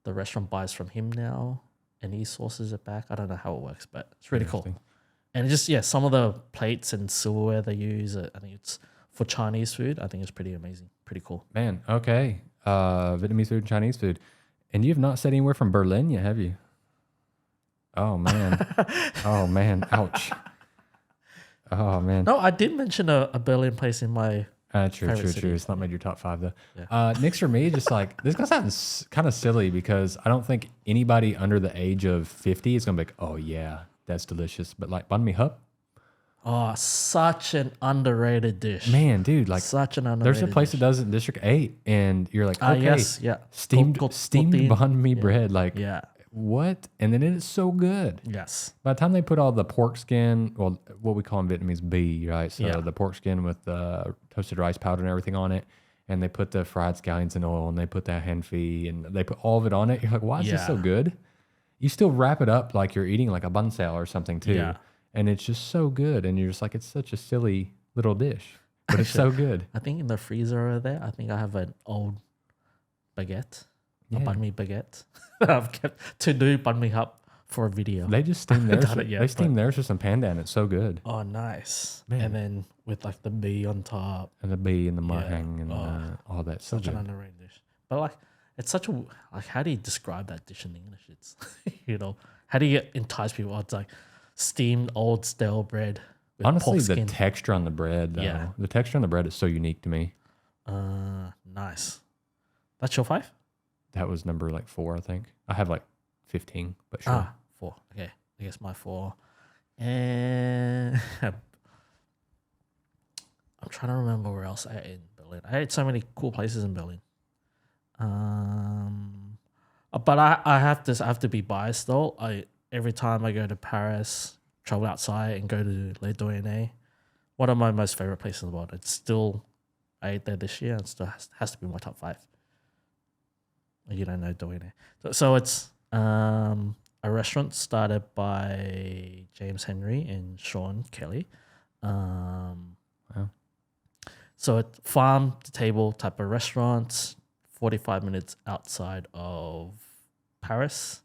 the restaurant buys from him now and he sources it back. I don't know how it works, but it's really cool. And just some of the plates and silverware they use, I think it's for Chinese food. I think it's pretty amazing, pretty cool. Man, okay. Vietnamese food and Chinese food. And you have not said anywhere from Berlin yet, have you? Oh, man. Oh, man. Ouch. Oh, man. No, I did mention a Berlin place in my True. It's not made your top 5, though. Yeah. Next for me, just like, this is going to sound kind of silly because I don't think anybody under the age of 50 is going to be like, oh, yeah, that's delicious. But like banh mi hup. Oh, such an underrated dish. Man, dude, like such an underrated there's a place dish. that does it in District 8, and you're like, okay, yes, yeah. steamed Protein. banh mi bread. Like, Yeah. what? And then it is so good. Yes. By the time they put all the pork skin, well, what we call in Vietnamese bee, right? So Yeah. the pork skin with the toasted rice powder and everything on it, and they put the fried scallions in oil, and they put that hen phi, and they put all of it on it. You're like, why is this so Yeah. good? You still wrap it up like you're eating like a bun sao or something too. Yeah. And it's just so good. And you're just like, it's such a silly little dish, but it's so good. I think in the freezer over there, I think I have an old baguette, a Yeah. banh mi baguette. I've kept to do banh mi hup for a video. They just steam theirs. done it yet, They steam theirs with some pandan. It's so good. Oh, nice. Man. And then with like the bee on top. And the bee and the Yeah. mahang and all that. So Such an good. underrated dish. But like, it's such a, like, how do you describe that dish in English? It's, how do you entice people? It's like steamed old stale bread with Honestly, pork the skin. texture on the bread, though. Yeah. The texture on the bread is so unique to me. Nice. That's your 5? That was number like 4, I think. I have like 15, but sure. 4. Okay. I guess my 4. And I'm trying to remember where else I ate in Berlin. I ate so many cool places in Berlin. But I have to be biased though. Every time I go to Paris, travel outside and go to Les Douaniers, one of my most favorite places in the world. It's still, I ate there this year and still has to be my top 5. You don't know Douanier. So it's a restaurant started by James Henry and Sean Kelly. Wow. So it's farm to table type of restaurant, 45 minutes outside of Paris.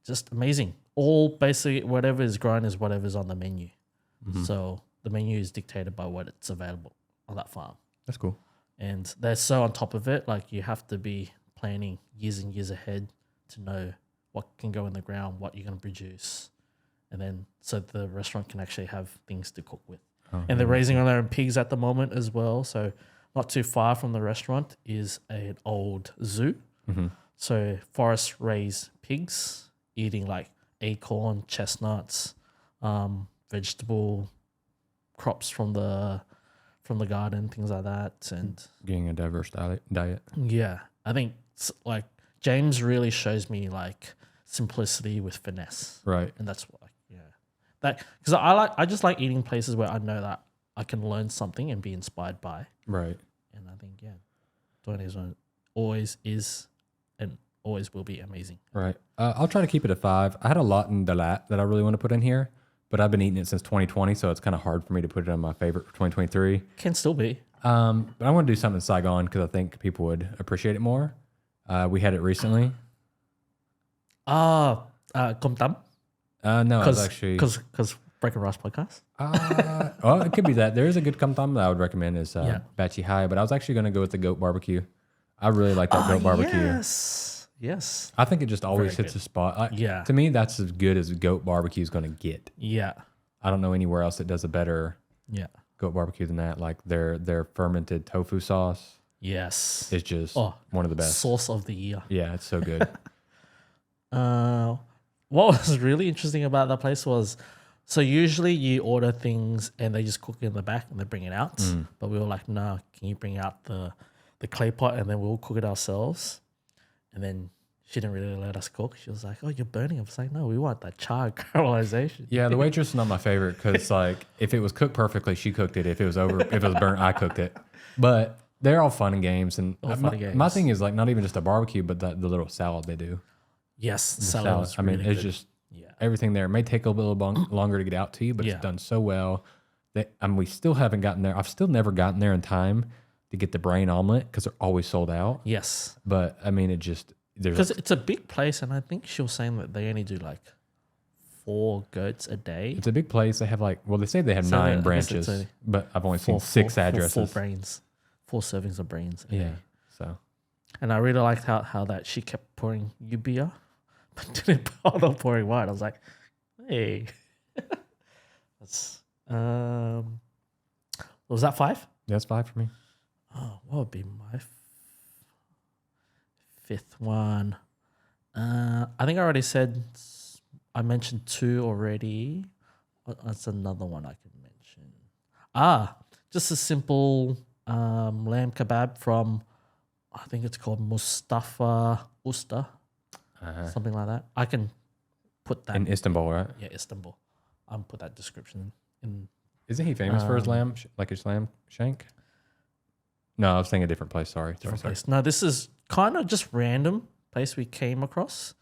Just amazing. All basically whatever is grown is whatever's on the menu. Mhm. So the menu is dictated by what it's available on that farm. That's cool. And they're so on top of it, like you have to be planning years and years ahead to know what can go in the ground, what you're going to produce. And then so the restaurant can actually have things to cook with. Oh, And they're raising on their own pigs at the moment as well. So not too far from the restaurant is an old zoo. Mm-hmm. So forest raised pigs eating like acorn, chestnuts, vegetable crops from the garden, things like that. And Getting a diverse diet. yeah, I think like James really shows me like simplicity with finesse. Right. And that's why, that because I just like eating places where I know that I can learn something and be inspired by. Right. And I think Douanier always is and always will be amazing. Right. I'll try to keep it at 5. I had a lot in Dalat that I really want to put in here, but I've been eating it since 2020, so it's kind of hard for me to put it on my favorite for 2023. Can still be. But I want to do something in Saigon because I think people would appreciate it more. We had it recently. Com Tam. No, it was actually. Because Breaking Rice podcast. Well, it could be that. There is a good cum tam that I would recommend is Bachi Hai, but I was actually going to go with the goat barbecue. I really like that goat barbecue. Yes. I think it just always Very hits a spot. Yeah. To me, that's as good as goat barbecue is going to get. Yeah. I don't know anywhere else that does a better Yeah. goat barbecue than that. Like their fermented tofu sauce Yes. is just Oh, one of the best. Sauce of the year. Yeah, it's so good. What was really interesting about that place was, so usually you order things and they just cook it in the back and they bring it out. But we were like, no, can you bring out the clay pot and then we'll cook it ourselves? And then she didn't really let us cook. She was like, oh, you're burning. I was like, no, we want that charred caramelization. Yeah, the waitress is not my favorite because like if it was cooked perfectly, she cooked it. If it was burnt, I cooked it. But they're all fun and games. And All fun my, and games. my thing is like not even just a barbecue, but the little salad they do. Yes, salad. Salad. Was I mean, really it's good. just Yeah. everything there. It may take a little longer to get out to you, but Yeah. it's done so well that we still haven't gotten there. I've still never gotten there in time to get the brain omelet because they're always sold out. Yes. But I mean, it just there's Because it's a big place, and I think she was saying that they only do like 4 goats a day. it's a big place. They have like they say they have So 9 I guess it's branches, but I've only seen 6 addresses. 4 brains, 4 servings of brains. a Yeah. day. So And I really liked how that she kept pouring you beer, but didn't bother pouring wine. I was like, hey, that's was that 5? that's 5 for me. Oh, what would be my 5th one? I think I already said, I mentioned 2 already. That's another one I can mention. Just a simple lamb kebab from, I think it's called Mustafa Usta, something like that. I can put that In Istanbul, right? yeah, Istanbul. I'll put that description in. Isn't he famous for his lamb, like his lamb shank? No, I was thinking a different place. Sorry. Different place. No, this is kind of just random place we came across.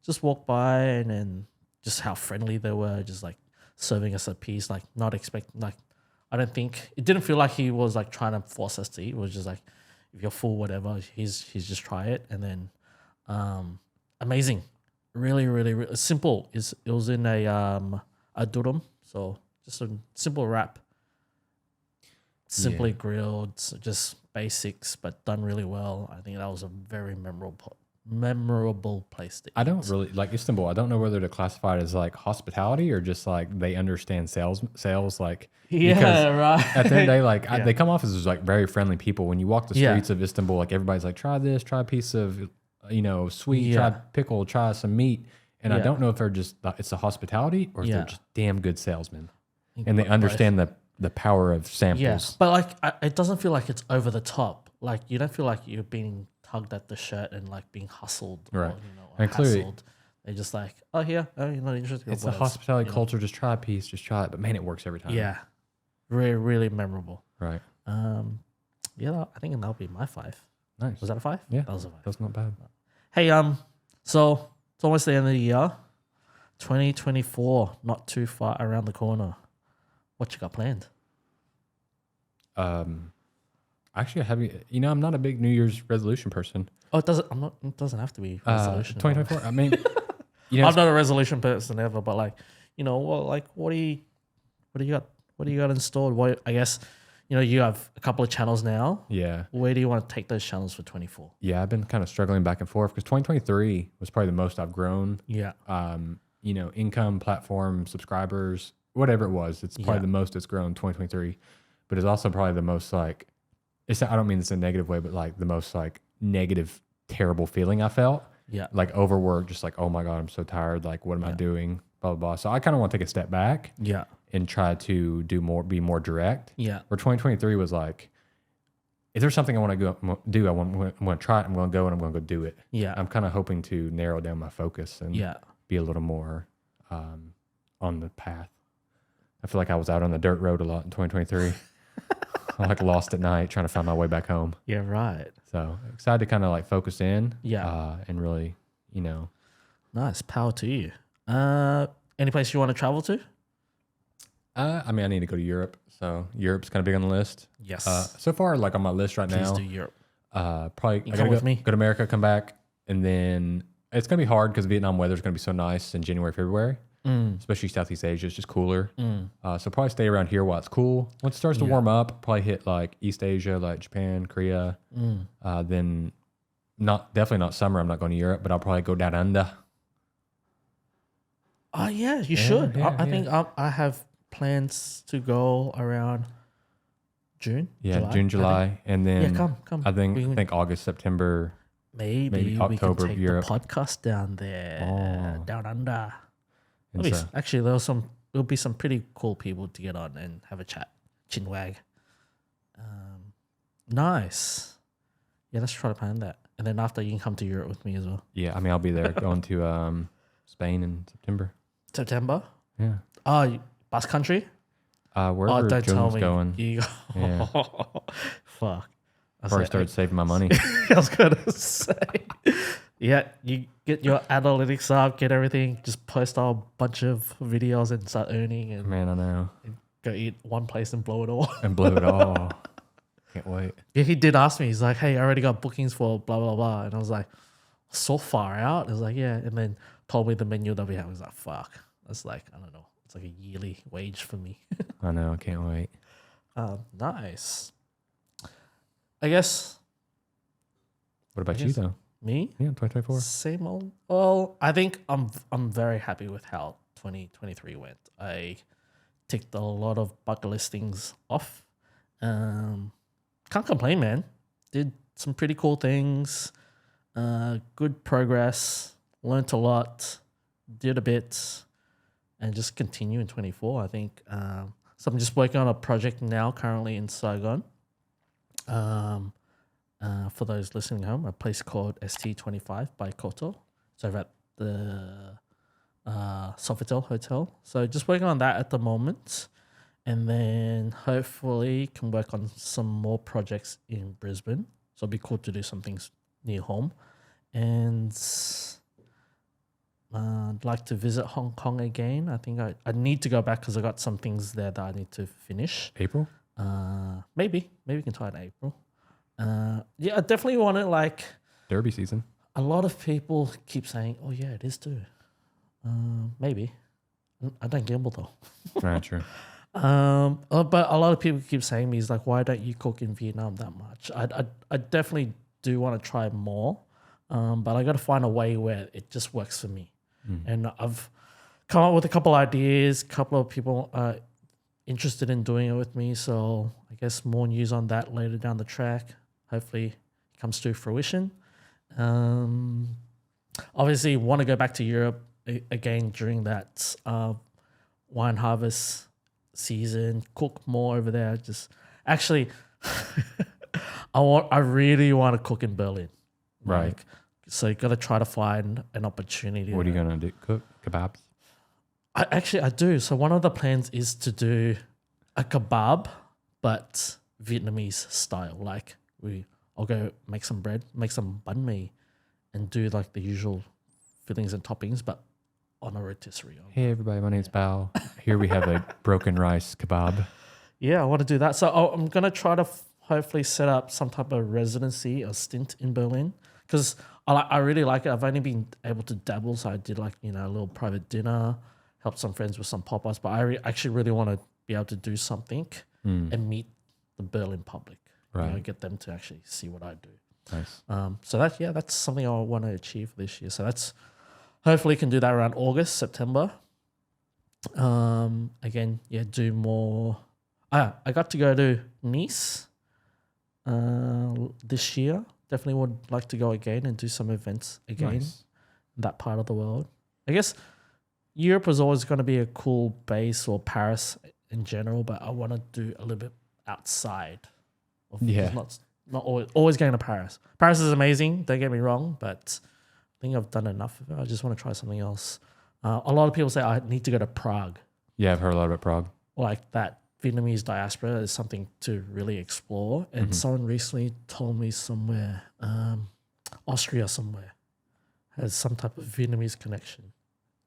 Just walked by and then just how friendly they were, just like serving us a piece, like not expecting, like I don't think it didn't feel like he was like trying to force us to eat. It was just like if you're full, whatever, he's just try it. And then amazing. Really, really, really simple. It was in a durum, so just a simple wrap. Simply grilled, so just basics, but done really well. I think that was a very memorable place to eat. I don't really like Istanbul. I don't know whether to classify it as like hospitality or just like they understand sales. Like right. at the end of the day, like they come off as just, like very friendly people. When you walk the Yeah. streets of Istanbul, like everybody's like, try this, try a piece of sweet, Yeah. try pickle, try some meat. And I Yeah. don't know if they're just it's the hospitality or if Yeah. they're just damn good salesmen think and they both. understand the power of samples. Yeah, but like it doesn't feel like it's over the top. Like you don't feel like you're being tugged at the shirt and like being hustled, Right. Or, And clearly- hassled. They're just like, oh here, oh you're not interested. It's What the else? hospitality You know? culture. Just try a piece, just try it. But man, it works every time. Yeah, really, really memorable. Right. Yeah, I think that'll be my 5. Nice. Was that a 5? Yeah. that was a 5. That's not bad. Hey, so it's almost the end of the year. 2024, not too far around the corner. What you got planned? Actually, I'm not a big New Year's resolution person. Oh, it doesn't. It doesn't have to be resolution. 2024. I mean, I'm not a resolution person ever, but like, what do you got? What do you got installed? What I guess, you have a couple of channels now. yeah, Where do you want to take those channels for 24? yeah. I've been kind of struggling back and forth because 2023 was probably the most I've grown. Yeah, Income, platform, subscribers, whatever it was. It's probably Yeah. the most it's grown 2023, but it's also probably the most like. I don't mean this in a negative way, but like the most like negative, terrible feeling I felt. yeah, Like overwork, just like, oh my God, I'm so tired. Like, what am I doing? Blah, blah, blah. So I kind of want to take a step back yeah, and try to be more direct. yeah, Where 2023 was like, if there's something I want to go do, I want to try it. I'm going to go and I'm going to go do it. yeah, I'm kind of hoping to narrow down my focus and yeah. be a little more on the path. I feel like I was out on the dirt road a lot in 2023. I like lost at night trying to find my way back home. Yeah, right. So excited to kind of like focus in. Yeah. And really, Nice. Power to you. Any place you want to travel to? I need to go to Europe. So Europe's kind of big on the list. Yes. So far, like on my list right Please now, do Europe. probably I come gotta with go, me? go to America, come back, and then it's gonna be hard because Vietnam weather's gonna be so nice in January, February, especially Southeast Asia. It's just cooler. So probably stay around here while it's cool. Once it starts to warm up, probably hit like East Asia, like Japan, Korea. Then definitely not summer. I'm not going to Europe, but I'll probably go down under. Oh yeah, you should. yeah, I think I have plans to go around June. Yeah, July, June, I July, think. and then Yeah, come. I think We can- August, September. Maybe we October, can take Europe. the podcast down there, Oh. down under. And Maybe so, actually, there'll be some pretty cool people to get on and have a chat. Chinwag. Nice. Yeah, let's try to plan that. And then after, you can come to Europe with me as well. yeah, I mean, I'll be there going to Spain in September. September. Yeah, Oh, Basque Country. wherever Don't tell Jones me. going. You Yeah. Fuck. Before I started saving my money. I was gonna say, yeah, you get your analytics up, get everything, just post a bunch of videos and start earning, and Man, I know. go eat one place and blow it all. And blew it all. Can't wait. Yeah, he did ask me. He's like, "Hey, I already got bookings for blah blah blah," and I was like, "So far out." I was like, "Yeah," and then told me the menu that we have. I was like, "Fuck." That's like, I don't know. It's like a yearly wage for me. I know. Can't wait. Nice. I guess What about you guess- though? me. Yeah, 2024. Same old. Well, I think I'm very happy with how 2023 went. I ticked a lot of bucket list things off. Can't complain, man. Did some pretty cool things. Good progress. Learned a lot. Did a bit, and just continue in 24. I think. So I'm just working on a project now, currently in Saigon. For those listening home, a place called ST25 by Koto. It's over at the Sofitel Hotel. So just working on that at the moment. And then hopefully can work on some more projects in Brisbane. So it'd be cool to do some things near home. And I'd like to visit Hong Kong again. I think I need to go back because I got some things there that I need to finish. April? Maybe we can try it in April. Yeah, I definitely want it. Like, Derby season. a lot of people keep saying, "Oh yeah, it is too." Maybe. I don't gamble though. Not true. But a lot of people keep saying to me, "Is like, why don't you cook in Vietnam that much?" I definitely do want to try more, but I got to find a way where it just works for me. And I've come up with a couple ideas. A couple of people are interested in doing it with me, so I guess more news on that later down the track. Hopefully, it comes to fruition. Obviously, want to go back to Europe again during that wine harvest season. Cook more over there. Just actually, I really want to cook in Berlin. Right. Like, so you got to try to find an opportunity. What are you going to do? Cook kebabs? I do. So one of the plans is to do a kebab, but Vietnamese style. Like I'll go make some bread, make some banh mi, and do like the usual fillings and toppings, but on a rotisserie. Hey, everybody. My name's Bao. Here we have a broken rice kebab. Yeah, I want to do that. So I'm going to try to hopefully set up some type of residency or stint in Berlin because I really like it. I've only been able to dabble. So I did like, a little private dinner, helped some friends with some pop-ups, but I actually really want to be able to do something and meet the Berlin public. Right. Get them to actually see what I do. Nice. So that's something I want to achieve this year. So that's hopefully can do that around August, September. Again, do more. I got to go to Nice this year. Definitely would like to go again and do some events again Nice. in that part of the world. I guess Europe was always going to be a cool base, or Paris in general, but I want to do a little bit outside. Yeah. Not always going to Paris. Paris is amazing, don't get me wrong, but I think I've done enough of it. I just want to try something else. A lot of people say I need to go to Prague. Yeah, I've heard a lot about Prague. Like that Vietnamese diaspora is something to really explore. And someone recently told me somewhere, Austria somewhere, has some type of Vietnamese connection.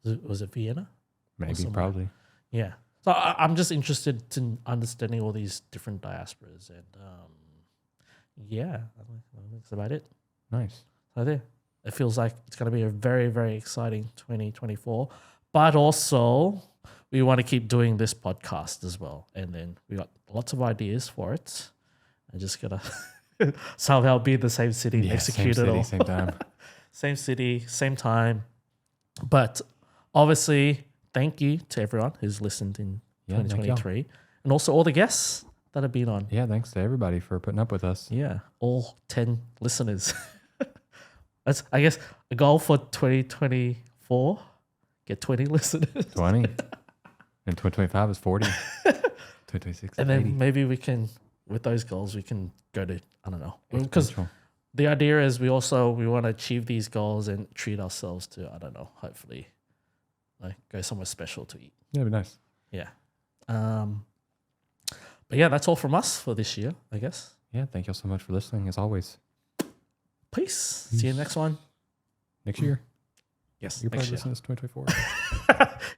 Was it Vienna? Maybe, somewhere. probably. Yeah. So I'm just interested in understanding all these different diasporas. And I think that's about it. Nice. So there. It feels like it's going to be a very, very exciting 2024. But also, we want to keep doing this podcast as well. And then we got lots of ideas for it. I just got to somehow be in the same city and execute same it all. city, same time. Same city, same time. But obviously, thank you to everyone who's listened in Yeah, thank y'all. 2023. And also all the guests that have been on. Yeah, thanks to everybody for putting up with us. Yeah, all 10 listeners. That's, I guess, a goal for 2024. Get 20 listeners. 20. And 2025 is 40. 2026 And is then 80. maybe we can, with those goals, we can go to, I don't know. Because Exponential. the idea is we want to achieve these goals and treat ourselves to, I don't know, hopefully like go somewhere special to eat. Yeah, it'd be nice. Yeah. But yeah, that's all from us for this year, I guess. Yeah, thank y'all so much for listening, as always. Peace. See you next one. Next year. Yes, You're next probably year. listening to this 2024.